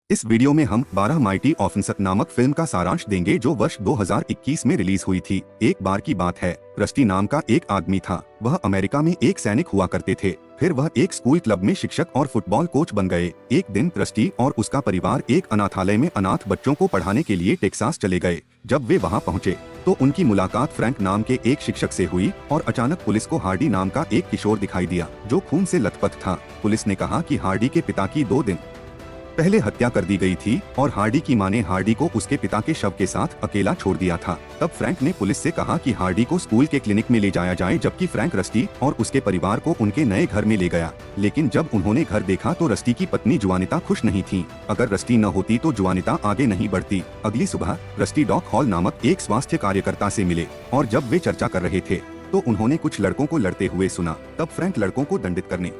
इस वीडियो में हम 12 माइटी ऑफेंसर नामक फिल्म का सारांश देंगे जो वर्ष 2021 में रिलीज हुई थी। एक बार की बात है, रस्टी नाम का एक आदमी था। वह अमेरिका में एक सैनिक हुआ करते थे। फिर वह एक स्कूल क्लब में शिक्षक और फुटबॉल कोच बन गए। एक दिन रस्टी और उसका परिवार एक अनाथालय में अनाथ बच्चों को पढ़ाने के लिए टेक्सास चले गए। जब वे वहां पहुंचे तो उनकी मुलाकात फ्रैंक नाम के एक शिक्षक से हुई और अचानक पुलिस को हार्डी नाम का एक किशोर दिखाई दिया जो खून से लथपथ था। पुलिस ने कहा कि हार्डी के पिता की 2 दिन पहले हत्या कर दी गई थी और हार्डी की मां ने हार्डी को उसके पिता के शव के साथ अकेला छोड़ दिया था। तब फ्रैंक ने पुलिस से कहा कि हार्डी को स्कूल के क्लिनिक में ले जाया जाए, जबकि फ्रैंक रस्टी और उसके परिवार को उनके नए घर में ले गया। लेकिन जब उन्होंने घर देखा तो रस्टी की पत्नी जुआनिता खुश नहीं थी। अगर रस्टी न होती तो जुआनिता आगे नहीं बढ़ती। अगली सुबह रस्टी डॉक हॉल नामक एक स्वास्थ्य कार्यकर्ता से मिले और जब वे चर्चा कर रहे थे तो उन्होंने कुछ लड़कों को लड़ते हुए सुना। तब फ्रैंक लड़कों को दंडित करने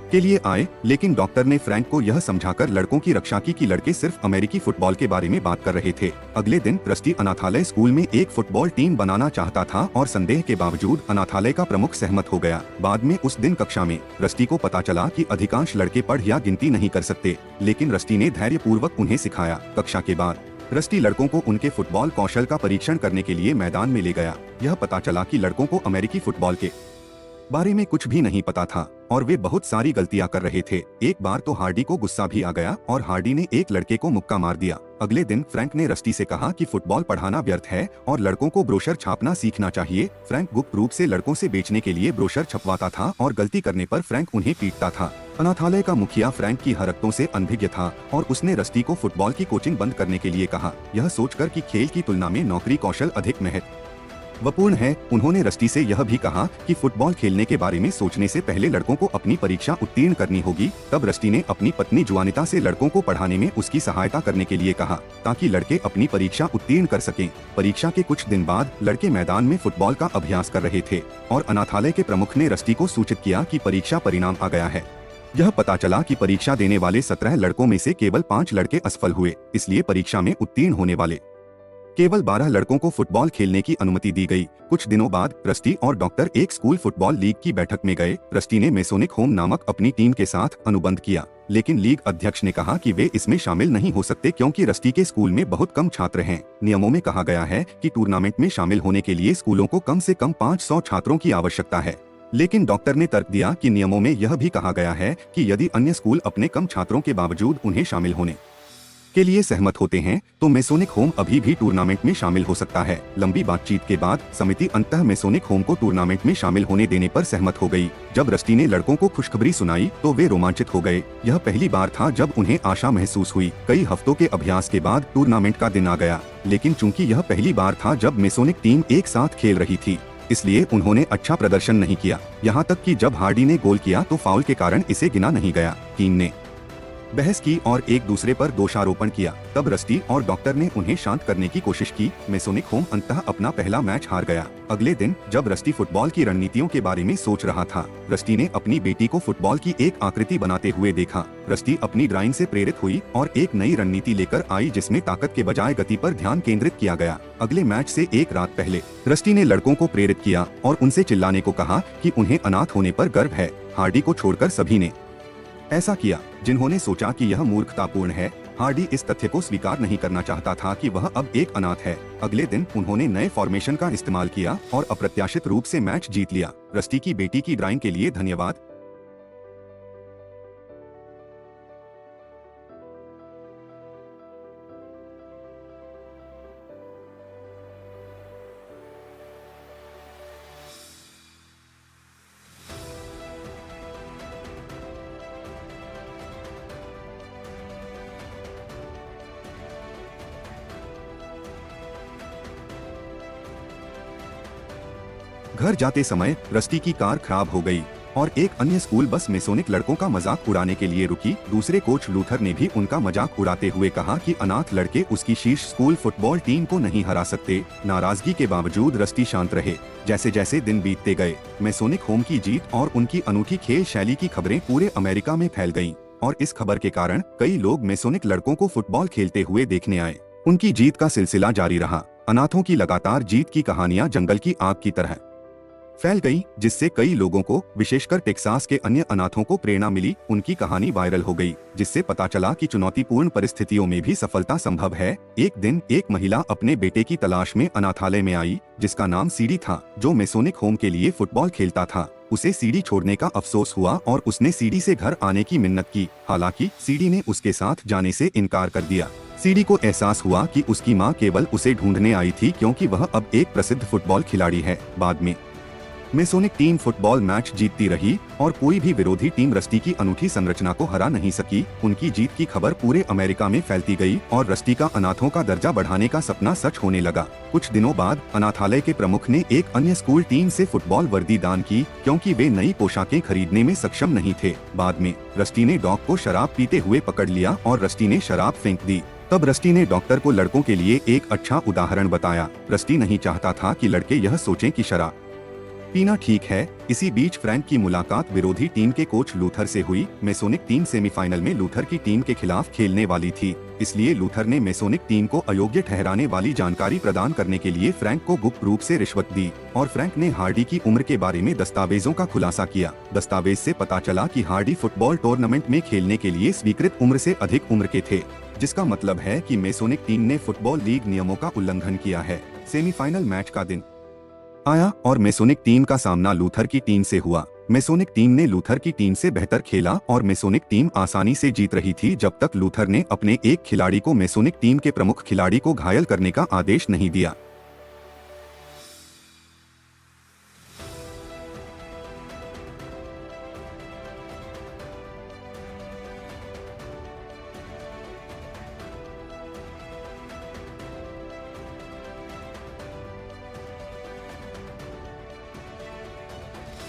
के लिए आए, लेकिन डॉक्टर ने फ्रैंक को यह समझाकर लड़कों की रक्षा की कि लड़के सिर्फ अमेरिकी फुटबॉल के बारे में बात कर रहे थे। अगले दिन रस्टी अनाथालय स्कूल में एक फुटबॉल टीम बनाना चाहता था और संदेह के बावजूद अनाथालय का प्रमुख सहमत हो गया। बाद में उस दिन कक्षा में रस्टी को पता चला कि अधिकांश लड़के पढ़ या गिनती नहीं कर सकते, लेकिन रस्टी ने धैर्यपूर्वक उन्हें सिखाया। कक्षा के बाद रस्टी लड़कों को उनके फुटबॉल कौशल का परीक्षण करने के लिए मैदान में ले गया। यह पता चला कि लड़कों को अमेरिकी फुटबॉल के बारे में कुछ भी नहीं पता था और वे बहुत सारी गलतियां कर रहे थे। एक बार तो हार्डी को गुस्सा भी आ गया और हार्डी ने एक लड़के को मुक्का मार दिया। अगले दिन फ्रैंक ने रस्टी से कहा कि फुटबॉल पढ़ाना व्यर्थ है और लड़कों को ब्रोशर छापना सीखना चाहिए। फ्रैंक गुप्त रूप से लड़कों से बेचने के लिए ब्रोशर छपवाता था और गलती करने पर फ्रैंक उन्हें पीटता था। अनाथालय का मुखिया फ्रैंक की हरकतों से अनभिज्ञ था और उसने रस्टी को फुटबॉल की कोचिंग बंद करने के लिए कहा, यह सोचकर कि खेल की तुलना में नौकरी कौशल अधिक महत्वपूर्ण है। उन्होंने रस्टी से यह भी कहा कि फुटबॉल खेलने के बारे में सोचने से पहले लड़कों को अपनी परीक्षा उत्तीर्ण करनी होगी। तब रस्टी ने अपनी पत्नी जुआनिता से लड़कों को पढ़ाने में उसकी सहायता करने के लिए कहा ताकि लड़के अपनी परीक्षा उत्तीर्ण कर सकें। परीक्षा के कुछ दिन बाद लड़के मैदान में फुटबॉल का अभ्यास कर रहे थे और अनाथालय के प्रमुख ने रस्टी को सूचित किया कि परीक्षा परिणाम आ गया है। यह पता चला कि परीक्षा देने वाले 17 लड़कों में से केवल 5 लड़के असफल हुए, इसलिए परीक्षा में उत्तीर्ण होने वाले केवल 12 लड़कों को फुटबॉल खेलने की अनुमति दी गई। कुछ दिनों बाद रस्टी और डॉक्टर एक स्कूल फुटबॉल लीग की बैठक में गए। रस्टी ने मेसोनिक होम नामक अपनी टीम के साथ अनुबंध किया, लेकिन लीग अध्यक्ष ने कहा कि वे इसमें शामिल नहीं हो सकते क्योंकि रस्टी के स्कूल में बहुत कम छात्र हैं। नियमों में कहा गया है कि टूर्नामेंट में शामिल होने के लिए स्कूलों को कम से कम 500 छात्रों की आवश्यकता है। लेकिन डॉक्टर ने तर्क दिया कि नियमों में यह भी कहा गया है कि यदि अन्य स्कूल अपने कम छात्रों के बावजूद उन्हें शामिल होने के लिए सहमत होते हैं तो मेसोनिक होम अभी भी टूर्नामेंट में शामिल हो सकता है। लंबी बातचीत के बाद समिति अंततः मेसोनिक होम को टूर्नामेंट में शामिल होने देने पर सहमत हो गई। जब रस्टी ने लड़कों को खुशखबरी सुनाई तो वे रोमांचित हो गए। यह पहली बार था जब उन्हें आशा महसूस हुई। कई हफ्तों के अभ्यास के बाद टूर्नामेंट का दिन आ गया, लेकिन चूंकि यह पहली बार था जब मेसोनिक टीम एक साथ खेल रही थी, इसलिए उन्होंने अच्छा प्रदर्शन नहीं किया। यहाँ तक कि जब हार्डी ने गोल किया तो फाउल के कारण इसे गिना नहीं गया। टीम ने बहस की और एक दूसरे पर दोषारोपण किया। तब रस्टी और डॉक्टर ने उन्हें शांत करने की कोशिश की। मेसोनिक होम अंततः अपना पहला मैच हार गया। अगले दिन जब रस्टी फुटबॉल की रणनीतियों के बारे में सोच रहा था, रस्टी ने अपनी बेटी को फुटबॉल की एक आकृति बनाते हुए देखा। रस्टी अपनी ड्राइंग से प्रेरित हुई और एक नई रणनीति लेकर आई जिसमें ताकत के बजाय गति पर ध्यान केंद्रित किया गया। अगले मैच से एक रात पहले रस्टी ने लड़कों को प्रेरित किया और उनसे चिल्लाने को कहा कि उन्हें अनाथ होने पर गर्व है। हार्डी को छोड़कर सभी ने ऐसा किया। जिन्होंने सोचा कि यह मूर्खतापूर्ण है, हार्डी इस तथ्य को स्वीकार नहीं करना चाहता था कि वह अब एक अनाथ है। अगले दिन उन्होंने नए फॉर्मेशन का इस्तेमाल किया और अप्रत्याशित रूप से मैच जीत लिया। रस्टी की बेटी की ड्राइंग के लिए धन्यवाद। घर जाते समय रस्टी की कार खराब हो गई और एक अन्य स्कूल बस मेसोनिक लड़कों का मजाक उड़ाने के लिए रुकी। दूसरे कोच लूथर ने भी उनका मजाक उड़ाते हुए कहा कि अनाथ लड़के उसकी शीर्ष स्कूल फुटबॉल टीम को नहीं हरा सकते। नाराजगी के बावजूद रस्टी शांत रहे। जैसे जैसे दिन बीतते गए, मेसोनिक होम की जीत और उनकी अनूठी खेल शैली की खबरें पूरे अमेरिका में फैल गयी और इस खबर के कारण कई लोग मेसोनिक लड़कों को फुटबॉल खेलते हुए देखने आए। उनकी जीत का सिलसिला जारी रहा। अनाथों की लगातार जीत की कहानियां जंगल की आग की तरह फैल गई, जिससे कई लोगों को, विशेषकर टेक्सास के अन्य अनाथों को प्रेरणा मिली। उनकी कहानी वायरल हो गई, जिससे पता चला कि चुनौतीपूर्ण परिस्थितियों में भी सफलता संभव है। एक दिन एक महिला अपने बेटे की तलाश में अनाथालय में आई, जिसका नाम सीडी था, जो मेसोनिक होम के लिए फुटबॉल खेलता था। उसे सीडी छोड़ने का अफसोस हुआ और उसने सीडी से घर आने की मिन्नत की। हालांकि सीडी ने उसके साथ जाने से इनकार कर दिया। सीडी को एहसास हुआ कि उसकी मां केवल उसे ढूंढने आई थी, क्योंकि वह अब एक प्रसिद्ध फुटबॉल खिलाड़ी है। बाद में मेसोनिक टीम फुटबॉल मैच जीतती रही और कोई भी विरोधी टीम रस्टी की अनूठी संरचना को हरा नहीं सकी। उनकी जीत की खबर पूरे अमेरिका में फैलती गई और रस्टी का अनाथों का दर्जा बढ़ाने का सपना सच होने लगा। कुछ दिनों बाद अनाथालय के प्रमुख ने एक अन्य स्कूल टीम से फुटबॉल वर्दी दान की, क्योंकि वे नई पोशाकें खरीदने में सक्षम नहीं थे। बाद में रस्टी ने डॉग को शराब पीते हुए पकड़ लिया और रस्टी ने शराब फेंक दी। तब रस्टी ने डॉक्टर को लड़कों के लिए एक अच्छा उदाहरण बताया। रस्टी नहीं चाहता था कि लड़के यह सोचें कि शराब पीना ठीक है। इसी बीच फ्रैंक की मुलाकात विरोधी टीम के कोच लूथर से हुई। मेसोनिक टीम सेमीफाइनल में लूथर की टीम के खिलाफ खेलने वाली थी, इसलिए लूथर ने मेसोनिक टीम को अयोग्य ठहराने वाली जानकारी प्रदान करने के लिए फ्रैंक को गुप्त रूप से रिश्वत दी और फ्रैंक ने हार्डी की उम्र के बारे में दस्तावेजों का खुलासा किया। दस्तावेज से पता चला कि हार्डी फुटबॉल टूर्नामेंट में खेलने के लिए स्वीकृत उम्र से अधिक उम्र के थे, जिसका मतलब है कि मेसोनिक टीम ने फुटबॉल लीग नियमों का उल्लंघन किया है। सेमीफाइनल मैच का दिन आया और मेसोनिक टीम का सामना लूथर की टीम से हुआ। मेसोनिक टीम ने लूथर की टीम से बेहतर खेला और मेसोनिक टीम आसानी से जीत रही थी, जब तक लूथर ने अपने एक खिलाड़ी को मेसोनिक टीम के प्रमुख खिलाड़ी को घायल करने का आदेश नहीं दिया।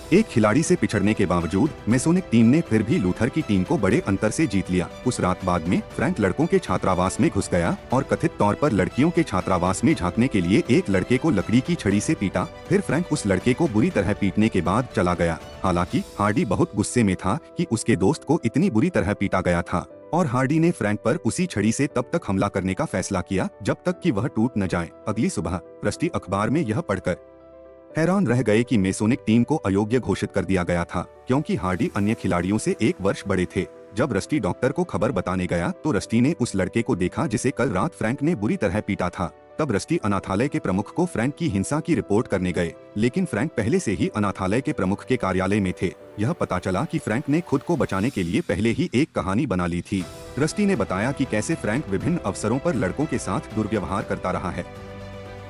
एक खिलाड़ी से पिछड़ने के बावजूद मेसोनिक टीम ने फिर भी लूथर की टीम को बड़े अंतर से जीत लिया। उस रात बाद में फ्रैंक लड़कों के छात्रावास में घुस गया और कथित तौर पर लड़कियों के छात्रावास में झांकने के लिए एक लड़के को लकड़ी की छड़ी से पीटा। फिर फ्रैंक उस लड़के को बुरी तरह पीटने के बाद चला गया। हालांकि हार्डी बहुत गुस्से में था कि उसके दोस्त को इतनी बुरी तरह पीटा गया था और हार्डी ने फ्रैंक पर उसी छड़ी से तब तक हमला करने का फैसला किया जब तक कि वह टूट न जाए। अगली सुबह रस्टी अखबार में यह पढ़कर हैरान रह गए कि मेसोनिक टीम को अयोग्य घोषित कर दिया गया था, क्योंकि हार्डी अन्य खिलाड़ियों से 1 वर्ष बड़े थे। जब रस्टी डॉक्टर को खबर बताने गया तो रस्टी ने उस लड़के को देखा जिसे कल रात फ्रैंक ने बुरी तरह पीटा था। तब रस्टी अनाथालय के प्रमुख को फ्रैंक की हिंसा की रिपोर्ट करने गए, लेकिन फ्रैंक पहले से ही अनाथालय के प्रमुख के कार्यालय में थे। यह पता चला कि फ्रैंक ने खुद को बचाने के लिए पहले ही एक कहानी बना ली थी। रस्टी ने बताया कि कैसे फ्रैंक विभिन्न अवसरों पर लड़कों के साथ दुर्व्यवहार करता रहा है,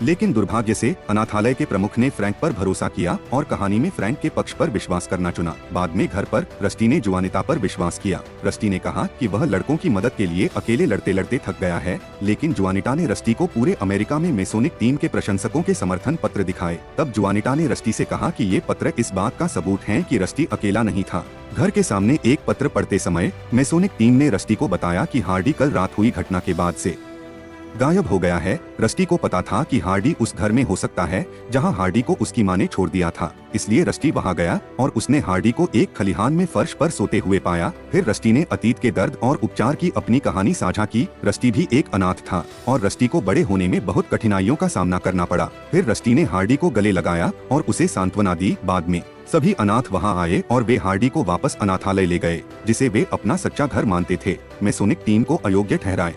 लेकिन दुर्भाग्य से अनाथालय के प्रमुख ने फ्रैंक पर भरोसा किया और कहानी में फ्रैंक के पक्ष पर विश्वास करना चुना। बाद में घर पर रस्टी ने जुआनिता पर विश्वास किया। रस्टी ने कहा कि वह लड़कों की मदद के लिए अकेले लड़ते लड़ते थक गया है, लेकिन जुआनिटा ने रस्टी को पूरे अमेरिका में मेसोनिक टीम के प्रशंसकों के समर्थन पत्र दिखाए। तब जुआनिटा ने रस्टी से कहा कि ये पत्र इस बात का सबूत है कि रस्टी अकेला नहीं था। घर के सामने एक पत्र पढ़ते समय मेसोनिक टीम ने रस्टी को बताया कि हार्डी कल रात हुई घटना के बाद से गायब हो गया है। रस्टी को पता था कि हार्डी उस घर में हो सकता है जहां हार्डी को उसकी मां ने छोड़ दिया था, इसलिए रस्टी वहां गया और उसने हार्डी को एक खलिहान में फर्श पर सोते हुए पाया। फिर रस्टी ने अतीत के दर्द और उपचार की अपनी कहानी साझा की। रस्टी भी एक अनाथ था और रस्टी को बड़े होने में बहुत कठिनाइयों का सामना करना पड़ा। फिर रस्टी ने हार्डी को गले लगाया और उसे सांत्वना दी। बाद में सभी अनाथ वहां आए और वे हार्डी को वापस अनाथालय ले गए, जिसे वे अपना सच्चा घर मानते थे। मेसोनिक टीम को अयोग्य ठहराए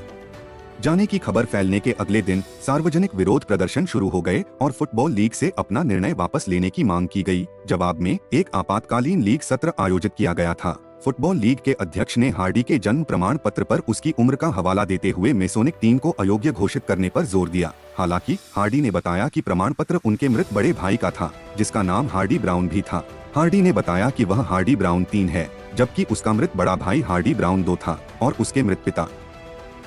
जाने की खबर फैलने के अगले दिन सार्वजनिक विरोध प्रदर्शन शुरू हो गए और फुटबॉल लीग से अपना निर्णय वापस लेने की मांग की गई। जवाब में एक आपातकालीन लीग सत्र आयोजित किया गया था। फुटबॉल लीग के अध्यक्ष ने हार्डी के जन्म प्रमाण पत्र पर उसकी उम्र का हवाला देते हुए मेसोनिक टीम को अयोग्य घोषित करने पर जोर दिया। हालांकि हार्डी ने बताया कि प्रमाण पत्र उनके मृत बड़े भाई का था, जिसका नाम हार्डी ब्राउन भी था। हार्डी ने बताया कि वह हार्डी ब्राउन 3 है, जबकि उसका मृत बड़ा भाई हार्डी ब्राउन 2 था और उसके मृत पिता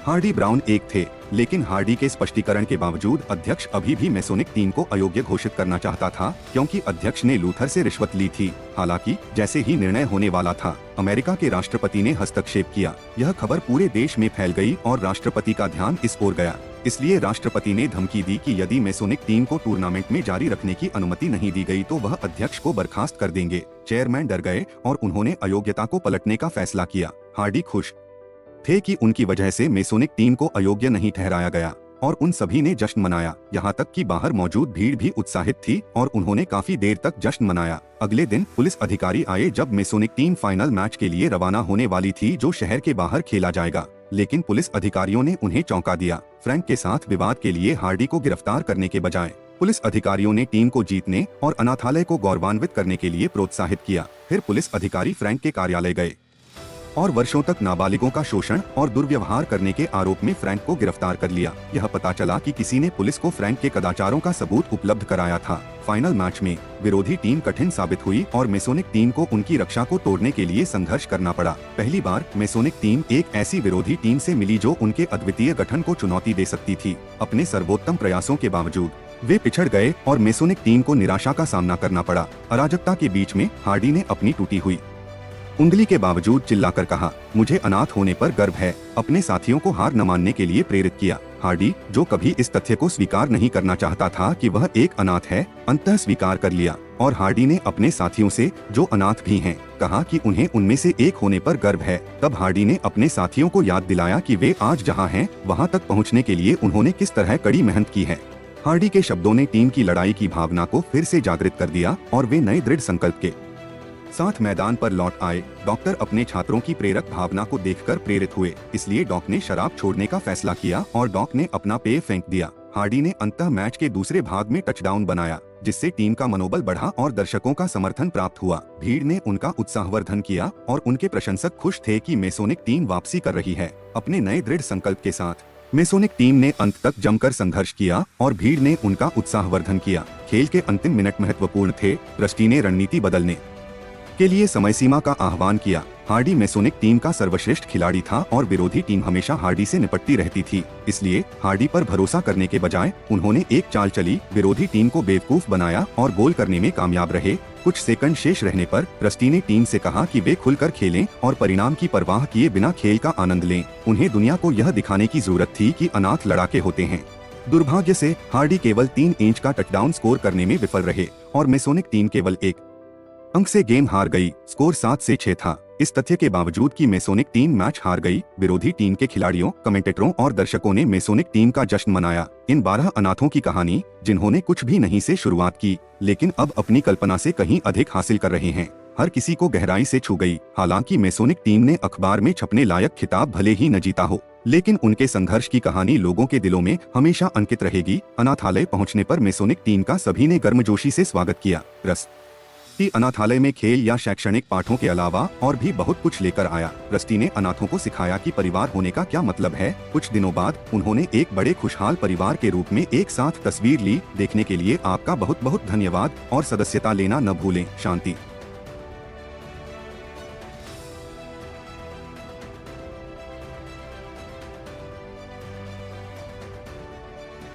हार्डी ब्राउन 1 थे। लेकिन हार्डी के स्पष्टीकरण के बावजूद अध्यक्ष अभी भी मेसोनिक टीम को अयोग्य घोषित करना चाहता था, क्योंकि अध्यक्ष ने लूथर से रिश्वत ली थी। हालांकि जैसे ही निर्णय होने वाला था, अमेरिका के राष्ट्रपति ने हस्तक्षेप किया। यह खबर पूरे देश में फैल गई और राष्ट्रपति का ध्यान इस ओर गया। इसलिए राष्ट्रपति ने धमकी दी कि यदि मेसोनिक टीम को टूर्नामेंट में जारी रखने की अनुमति नहीं दी गई तो वह अध्यक्ष को बर्खास्त कर देंगे। चेयरमैन डर गए और उन्होंने अयोग्यता को पलटने का फैसला किया। हार्डी खुश थे कि उनकी वजह से मेसोनिक टीम को अयोग्य नहीं ठहराया गया। और उन सभी ने जश्न मनाया। यहाँ तक कि बाहर मौजूद भीड़ भी उत्साहित थी और उन्होंने काफी देर तक जश्न मनाया। अगले दिन पुलिस अधिकारी आए जब मेसोनिक टीम फाइनल मैच के लिए रवाना होने वाली थी जो शहर के बाहर खेला जाएगा, लेकिन पुलिस अधिकारियों ने उन्हें चौंका दिया। फ्रैंक के साथ विवाद के लिए हार्डी को गिरफ्तार करने के बजाय पुलिस अधिकारियों ने टीम को जीतने और अनाथालय को गौरवान्वित करने के लिए प्रोत्साहित किया। फिर पुलिस अधिकारी फ्रैंक के कार्यालय गए और वर्षों तक नाबालिगों का शोषण और दुर्व्यवहार करने के आरोप में फ्रैंक को गिरफ्तार कर लिया। यह पता चला कि किसी ने पुलिस को फ्रैंक के कदाचारों का सबूत उपलब्ध कराया था। फाइनल मैच में विरोधी टीम कठिन साबित हुई और मेसोनिक टीम को उनकी रक्षा को तोड़ने के लिए संघर्ष करना पड़ा। पहली बार मेसोनिक टीम एक ऐसी विरोधी टीम से मिली जो उनके अद्वितीय गठन को चुनौती दे सकती थी। अपने सर्वोत्तम प्रयासों के बावजूद वे पिछड़ गए और मेसोनिक टीम को निराशा का सामना करना पड़ा। अराजकता के बीच में हार्डी ने अपनी टूटी हुई उंगली के बावजूद चिल्लाकर कहा, मुझे अनाथ होने पर गर्व है। अपने साथियों को हार न मानने के लिए प्रेरित किया। हार्डी, जो कभी इस तथ्य को स्वीकार नहीं करना चाहता था कि वह एक अनाथ है, अंततः स्वीकार कर लिया। और हार्डी ने अपने साथियों से, जो अनाथ भी हैं, कहा कि उन्हें उनमें से एक होने पर गर्व है। तब हार्डी ने अपने साथियों को याद दिलाया कि वे आज जहां हैं, वहां तक पहुंचने के लिए उन्होंने किस तरह कड़ी मेहनत की है। हार्डी के शब्दों ने टीम की लड़ाई की भावना को फिर से जागृत कर दिया और वे नए दृढ़ संकल्प के साथ मैदान पर लौट आए। डॉक्टर अपने छात्रों की प्रेरक भावना को देखकर प्रेरित हुए, इसलिए डॉक ने शराब छोड़ने का फैसला किया और डॉक ने अपना पेय फेंक दिया। हार्डी ने अंततः मैच के दूसरे भाग में टचडाउन बनाया, जिससे टीम का मनोबल बढ़ा और दर्शकों का समर्थन प्राप्त हुआ। भीड़ ने उनका उत्साहवर्धन किया और उनके प्रशंसक खुश थे कि मेसोनिक टीम वापसी कर रही है। अपने नए दृढ़ संकल्प के साथ मेसोनिक टीम ने अंत तक जमकर संघर्ष किया और भीड़ ने उनका उत्साहवर्धन किया। खेल के अंतिम मिनट महत्वपूर्ण थे। रस्टी ने रणनीति बदलने के लिए समय सीमा का आह्वान किया। हार्डी मेसोनिक टीम का सर्वश्रेष्ठ खिलाड़ी था और विरोधी टीम हमेशा हार्डी से निपटती रहती थी। इसलिए हार्डी पर भरोसा करने के बजाय उन्होंने एक चाल चली, विरोधी टीम को बेवकूफ बनाया और गोल करने में कामयाब रहे। कुछ सेकंड शेष रहने पर रस्टी ने टीम से कहा कि वे खुलकर खेलें और परिणाम की परवाह किए बिना खेल का आनंद लें। उन्हें दुनिया को यह दिखाने की जरूरत थी कि अनाथ लड़ाके होते हैं। दुर्भाग्य से हार्डी केवल 3 इंच का टचडाउन स्कोर करने में विफल रहे और मेसोनिक टीम केवल 1 अंक से गेम हार गई। स्कोर 7 से 6 था। इस तथ्य के बावजूद कि मेसोनिक टीम मैच हार गई, विरोधी टीम के खिलाड़ियों, कमेंटेटरों और दर्शकों ने मेसोनिक टीम का जश्न मनाया। इन 12 अनाथों की कहानी, जिन्होंने कुछ भी नहीं से शुरुआत की, लेकिन अब अपनी कल्पना से कहीं अधिक हासिल कर रहे हैं, हर किसी को गहराई से छू गई। हालांकि मेसोनिक टीम ने अखबार में छपने लायक खिताब भले ही न जीता हो, लेकिन उनके संघर्ष की कहानी लोगों के दिलों में हमेशा अंकित रहेगी। अनाथालय पहुंचने पर मेसोनिक टीम का सभी ने गर्मजोशी से स्वागत किया। रस्टी अनाथालय में खेल या शैक्षणिक पाठों के अलावा और भी बहुत कुछ लेकर आया। रस्टी ने अनाथों को सिखाया कि परिवार होने का क्या मतलब है। कुछ दिनों बाद उन्होंने एक बड़े खुशहाल परिवार के रूप में एक साथ तस्वीर ली। देखने के लिए आपका बहुत बहुत धन्यवाद और सदस्यता लेना न भूलें। शांति।